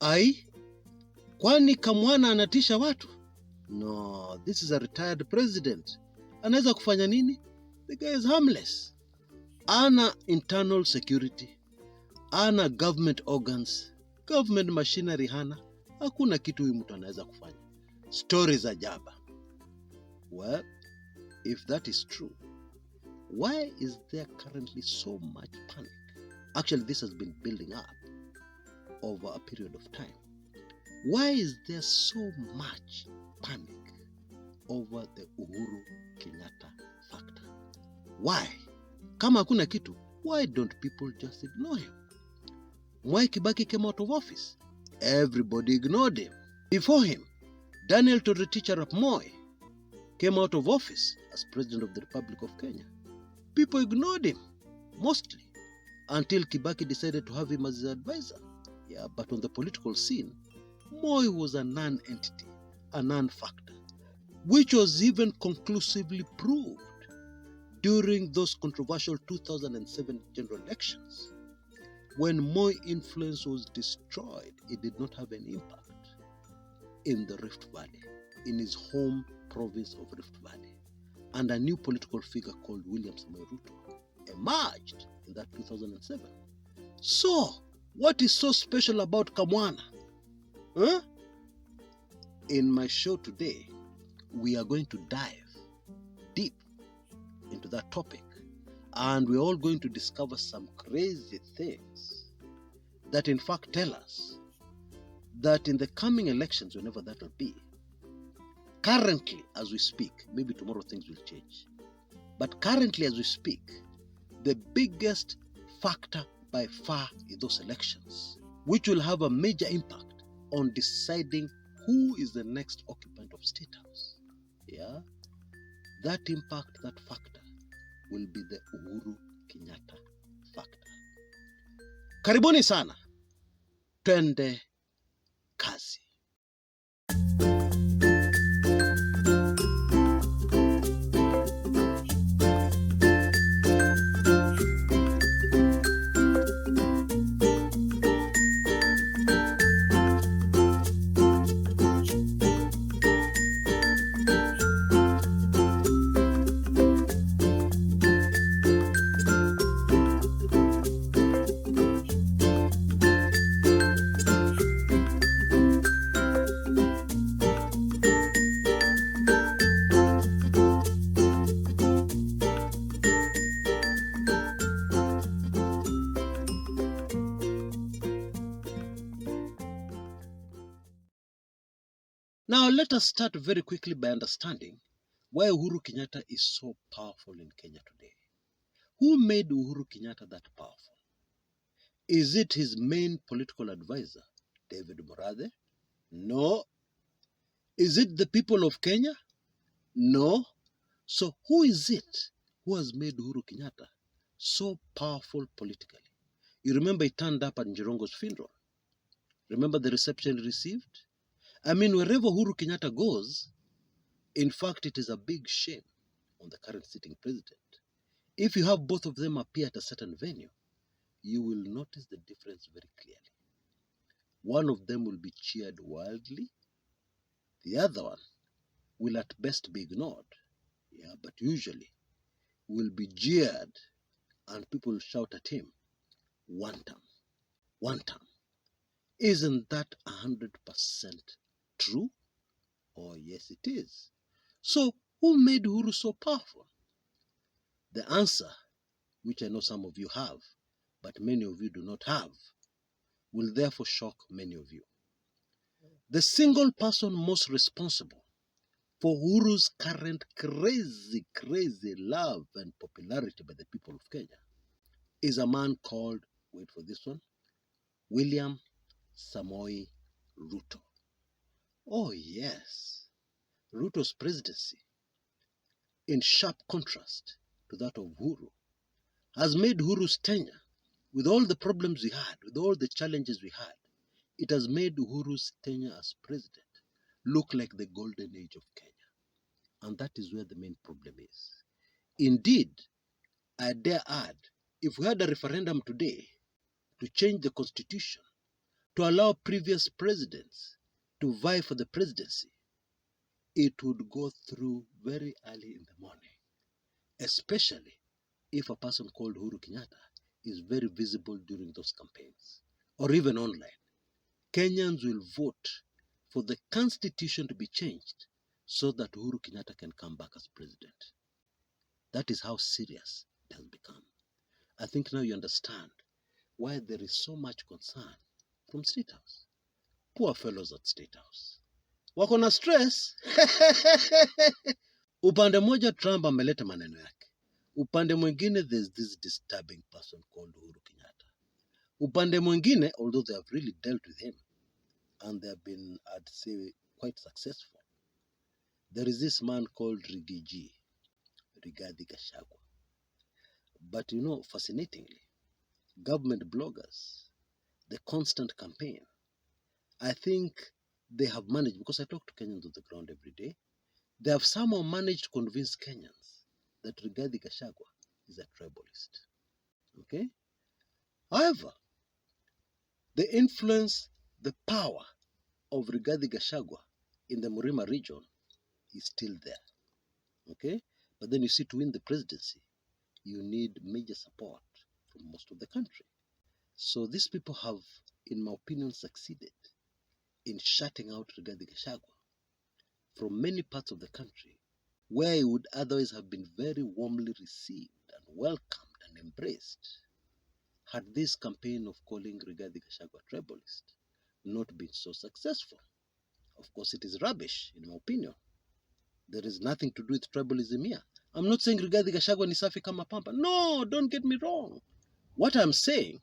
Ai, kwani Kamwana anatisha watu? No, this is a retired president. Anaweza kufanya nini? The guy is harmless. Ana internal security, ana government organs, government machinery hana. Hakuna kitu huyu mtu anaweza kufanya. Stories za jaba. Well, if that is true, why is there currently so much panic? Actually, this has been building up over a period of time. Why is there so much panic over the Uhuru Kenyatta factor? Why? Kama hakuna kitu, why don't people just ignore him? Mwai Kibaki came out of office. Everybody ignored him. Before him, Daniel Toroitich arap Moi came out of office as President of the Republic of Kenya. People ignored him, mostly, until Kibaki decided to have him as his advisor. Yeah, but on the political scene, Moi was a non-entity, a non-factor, which was even conclusively proved during those controversial 2007 general elections. When Moi influence was destroyed, it did not have an impact in the Rift Valley, in his home province of Rift Valley. And a new political figure called William Samoei Ruto emerged in that 2007. So, what is so special about Kamwana? Huh? In my show today, we are going to dive deep into that topic, and we're all going to discover some crazy things that in fact tell us that in the coming elections, whenever that will be, currently as we speak, maybe tomorrow things will change, but currently as we speak, the biggest factor by far in those elections, which will have a major impact on deciding who is the next occupant of State House. Yeah, that impact, that factor, will be the Uhuru Kenyatta factor. Karibuni sana, twende kazi. Now, let us start very quickly by understanding why Uhuru Kenyatta is so powerful in Kenya today. Who made Uhuru Kenyatta that powerful? Is it his main political advisor, David Murathe? No. Is it the people of Kenya? No. So who is it who has made Uhuru Kenyatta so powerful politically? You remember he turned up at Njirongo's funeral. Remember the reception he received? I mean, wherever Uhuru Kenyatta goes, in fact, it is a big shame on the current sitting president. If you have both of them appear at a certain venue, you will notice the difference very clearly. One of them will be cheered wildly. The other one will at best be ignored. Yeah, but usually will be jeered and people will shout at him, one term, one term. Isn't that 100% true? Oh, yes, it is. So, who made Uhuru so powerful? The answer, which I know some of you have, but many of you do not have, will therefore shock many of you. The single person most responsible for Uhuru's current crazy love and popularity by the people of Kenya is a man called, wait for this one, William Samoei Ruto. Oh yes, Ruto's presidency, in sharp contrast to that of Uhuru, has made Uhuru's tenure, with all the problems we had, with all the challenges we had, it has made Uhuru's tenure as president look like the golden age of Kenya. And that is where the main problem is. Indeed, I dare add, if we had a referendum today to change the constitution, to allow previous presidents to vie for the presidency, it would go through very early in the morning, especially if a person called Uhuru Kenyatta is very visible during those campaigns, or even online. Kenyans will vote for the constitution to be changed so that Uhuru Kenyatta can come back as president. That is how serious it has become. I think now you understand why there is so much concern from State House. Poor fellows at State House wako na stress. Upande moja Trump ameleta maneno yake, upande mwingine there's this disturbing person called Uhuru Kenyatta. Upande mwingine, although they have really dealt with him and they have been, I'd say, quite successful, there is this man called Rigathi Gachagua. But you know, fascinatingly, government bloggers, the constant campaign, I think they have managed, because I talk to Kenyans on the ground every day, they have somehow managed to convince Kenyans that Rigathi Gachagua is a tribalist. Okay? However, the influence, the power of Rigathi Gachagua in the Murang'a region is still there. Okay? But then you see, to win the presidency, you need major support from most of the country. So these people have, in my opinion, succeeded in shutting out Rigathi Gachagua from many parts of the country where he would otherwise have been very warmly received and welcomed and embraced had this campaign of calling Rigathi Gachagua tribalist not been so successful. Of course, it is rubbish, in my opinion. There is nothing to do with tribalism here. I'm not saying Rigathi Gachagua ni safi kama pamba. No, don't get me wrong. What I'm saying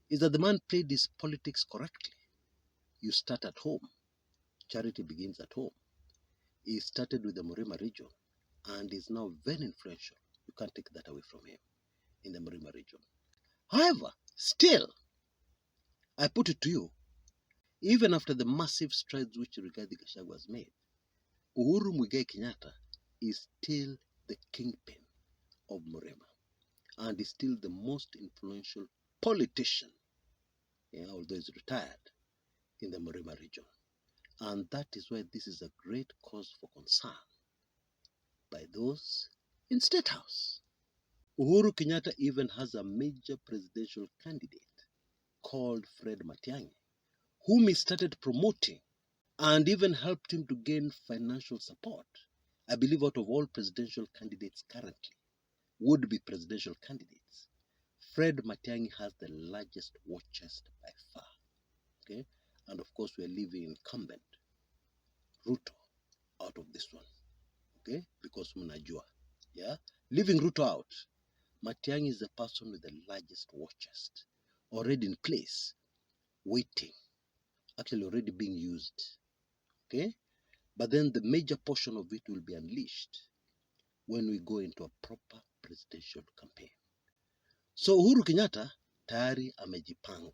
is that the man played his politics correctly. You start at home. Charity begins at home. He started with the Murang'a region and is now very influential. You can't take that away from him in the Murang'a region. However, still, I put it to you, even after the massive strides which Rigathi Gachagua has made, Uhuru Kenyatta is still the kingpin of Murang'a and is still the most influential politician, although he's retired, in the Murang'a region. And that is why this is a great cause for concern by those in State House. Uhuru Kenyatta even has a major presidential candidate called Fred Matiangi, whom he started promoting and even helped him to gain financial support. I believe out of all presidential candidates currently, would-be presidential candidates, Fred Matiangi has the largest war chest by far. Okay? And of course, we are leaving incumbent Ruto out of this one. Okay? Because mnajua. Yeah? Leaving Ruto out, Matiangi is the person with the largest war chest, already in place, waiting, actually already being used. Okay? But then the major portion of it will be unleashed when we go into a proper presidential campaign. So Uhuru Kenyatta tayari amejipanga.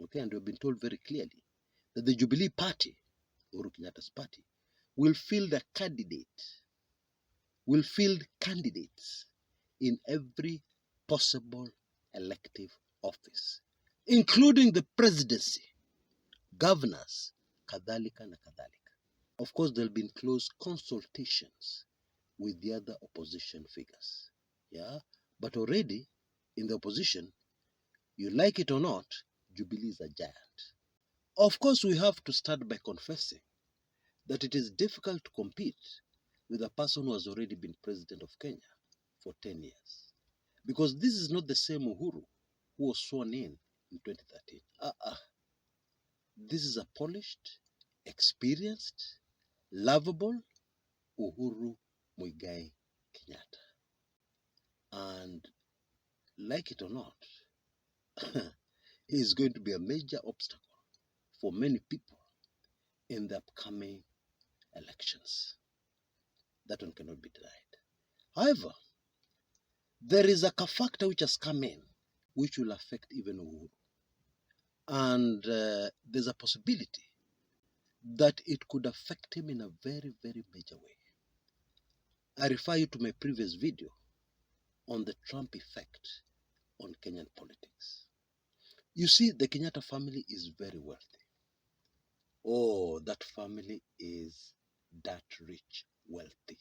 Okay, and we've been told very clearly that the Jubilee party, Uhuru Kenyatta's party, will field candidates in every possible elective office, including the presidency, governors, kadhalika na kadhalika. Of course, there'll be close consultations with the other opposition figures. Yeah, but already in the opposition, you like it or not, Jubilee is a giant. Of course, we have to start by confessing that it is difficult to compete with a person who has already been president of Kenya for 10 years. Because this is not the same Uhuru who was sworn in 2013. This is a polished, experienced, lovable Uhuru Muigai Kenyatta. And like it or not, he is going to be a major obstacle for many people in the upcoming elections. That one cannot be denied. However, there is a factor which has come in which will affect even Uhuru. And there's a possibility that it could affect him in a very, very major way. I refer you to my previous video on the Trump effect on Kenyan politics. You see, the Kenyatta family is very wealthy. Oh, that family is that rich, wealthy,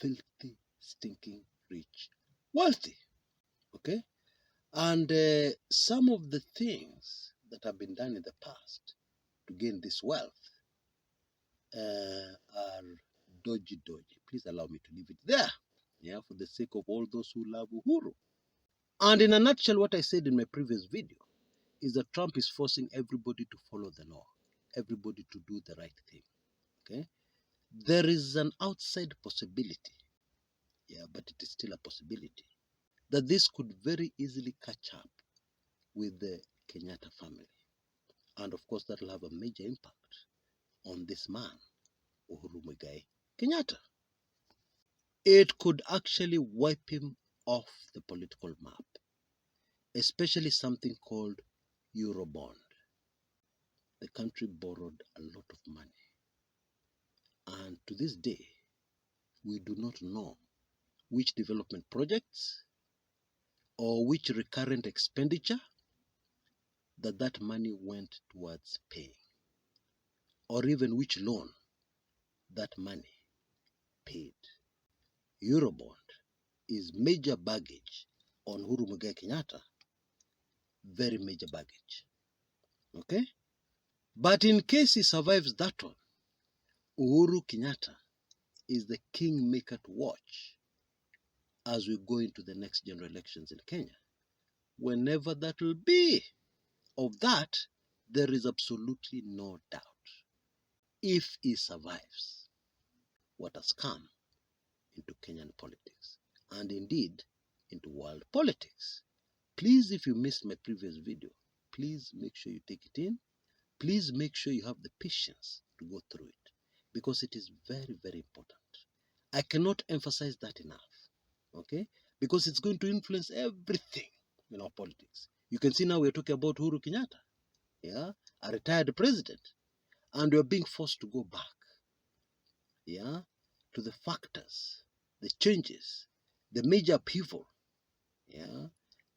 filthy, stinking rich, wealthy. Okay? And some of the things that have been done in the past to gain this wealth are dodgy. Please allow me to leave it there. Yeah, for the sake of all those who love Uhuru. And in a nutshell, what I said in my previous video is that Trump is forcing everybody to follow the law, everybody to do the right thing. Okay? There is an outside possibility, yeah, but it is still a possibility, that this could very easily catch up with the Kenyatta family. And of course, that will have a major impact on this man, Uhuru Kenyatta. It could actually wipe him off the political map, especially something called Eurobond. The country borrowed a lot of money. And to this day, we do not know which development projects or which recurrent expenditure that money went towards paying, or even which loan that money paid. Eurobond is major baggage on Uhuru Kenyatta, very major baggage. Okay? But in case he survives that one, Uhuru Kenyatta is the kingmaker to watch as we go into the next general elections in Kenya. Whenever that will be, of that, there is absolutely no doubt. If he survives what has come into Kenyan politics, and indeed into world politics. Please, if you missed my previous video, please make sure you take it in. Please make sure you have the patience to go through it, because it is very, very important. I cannot emphasize that enough, okay? Because it's going to influence everything in our politics. You can see now we're talking about Uhuru Kenyatta, yeah, a retired president, and we're being forced to go back, yeah, to the factors, the changes, the major upheaval, yeah,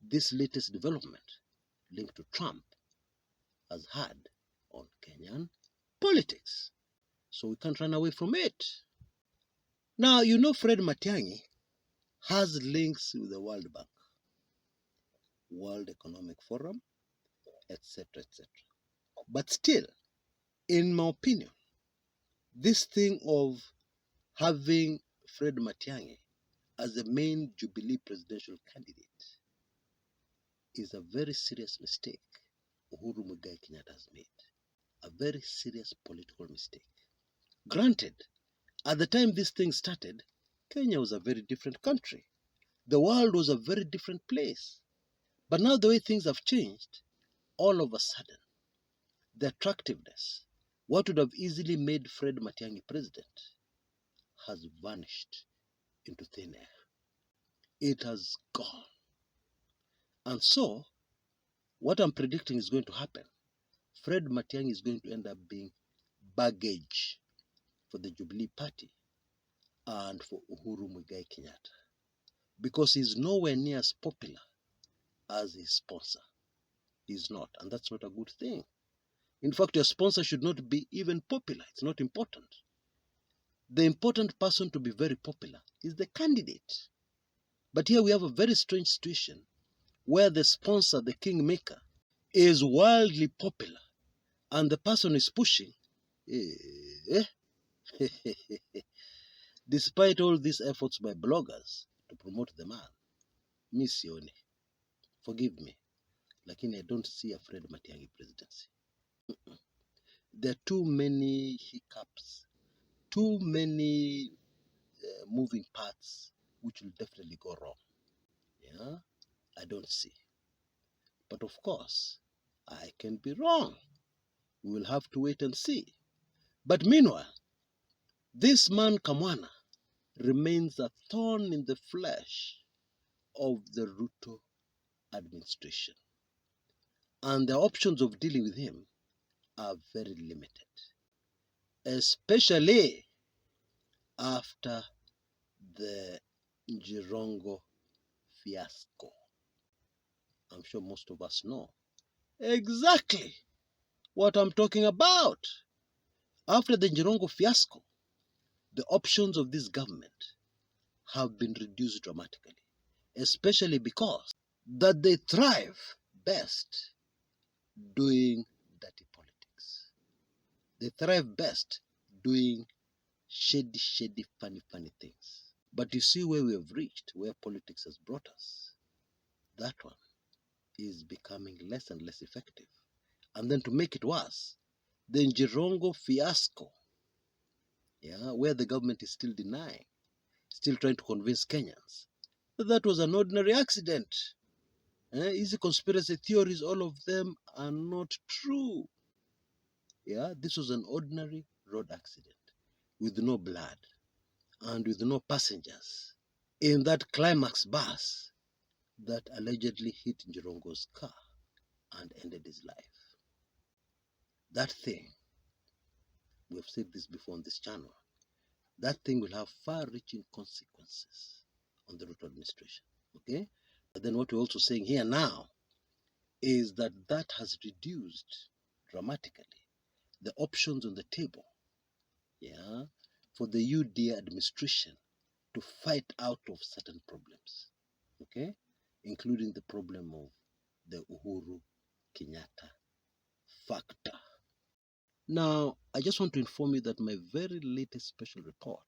this latest development linked to Trump has had on Kenyan politics. So we can't run away from it. Now, you know Fred Matiangi has links with the World Bank, World Economic Forum, etc., etc. But still, in my opinion, this thing of having Fred Matiangi as the main Jubilee presidential candidate is a very serious mistake Uhuru Kenyatta has made. A very serious political mistake. Granted, at the time this thing started, Kenya was a very different country. The world was a very different place. But now the way things have changed, all of a sudden, the attractiveness, what would have easily made Fred Matiangi president, has vanished into thin air. It has gone. And so, what I'm predicting is going to happen. Fred Matiangi is going to end up being baggage for the Jubilee Party and for Uhuru Kenyatta, because he's nowhere near as popular as his sponsor. He's not, and that's not a good thing. In fact, your sponsor should not be even popular. It's not important. The important person to be very popular is the candidate. But here we have a very strange situation where the sponsor, the kingmaker, is wildly popular, and the person is pushing, despite all these efforts by bloggers to promote the man. Mi sioni, forgive me, lakini I don't see a Fred Matiangi presidency. There are too many hiccups, too many moving parts which will definitely go wrong. Yeah, I don't see. But of course, I can be wrong. We will have to wait and see. But meanwhile, this man Kamwana remains a thorn in the flesh of the Ruto administration. And the options of dealing with him are very limited, especially after the Njirongo fiasco. I'm sure most of us know Exactly what I'm talking about. After the Njirongo fiasco, the options of this government have been reduced dramatically, especially because that they thrive best doing dirty politics. They thrive best doing shady, funny things. But you see where we have reached, where politics has brought us. That one is becoming less and less effective. And then to make it worse, the Njirongo fiasco, where the government is still denying, still trying to convince Kenyans that that was an ordinary accident. Easy conspiracy theories, all of them are not true. This was an ordinary road accident with no blood and with no passengers in that climax bus that allegedly hit Njirongo's car and ended his life. That thing, we've said this before on this channel, that thing will have far-reaching consequences on the Ruto administration. Okay? But then what we're also saying here now is that that has reduced dramatically the options on the table, for the UDA administration to fight out of certain problems, okay, including the problem of the Uhuru Kenyatta factor. Now, I just want to inform you that my very latest special report,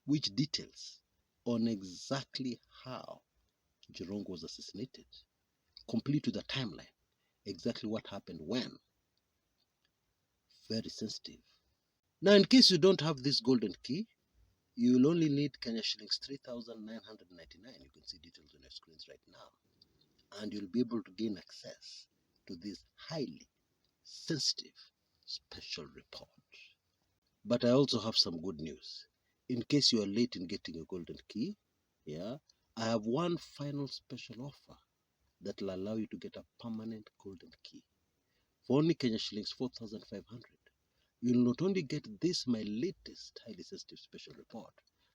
which details on exactly how Njirongo was assassinated, complete with a timeline, exactly what happened when, very sensitive. Now, in case you don't have this golden key, you will only need Kenya shillings 3,999. You can see details on your screens right now. And you'll be able to gain access to this highly sensitive special report. But I also have some good news. In case you are late in getting a golden key, I have one final special offer that will allow you to get a permanent golden key. For only Kenya shillings 4,500. You'll not only get this, my latest highly sensitive special report,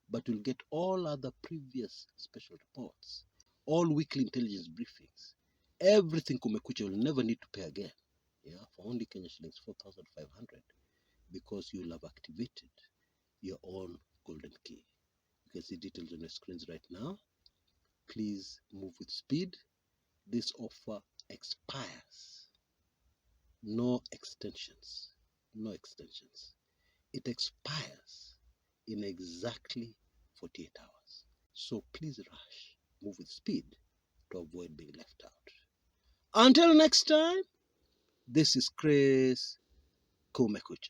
but you'll get all other previous special reports, all weekly intelligence briefings, everything Kumekucha will never need to pay again, for only Kenya shillings 4,500, because you'll have activated your own golden key. You can see details on your screens right now. Please move with speed. This offer expires. No extensions. No extensions. It expires in exactly 48 hours. So please rush, move with speed to avoid being left out. Until next time, this is Chris Kumekucha.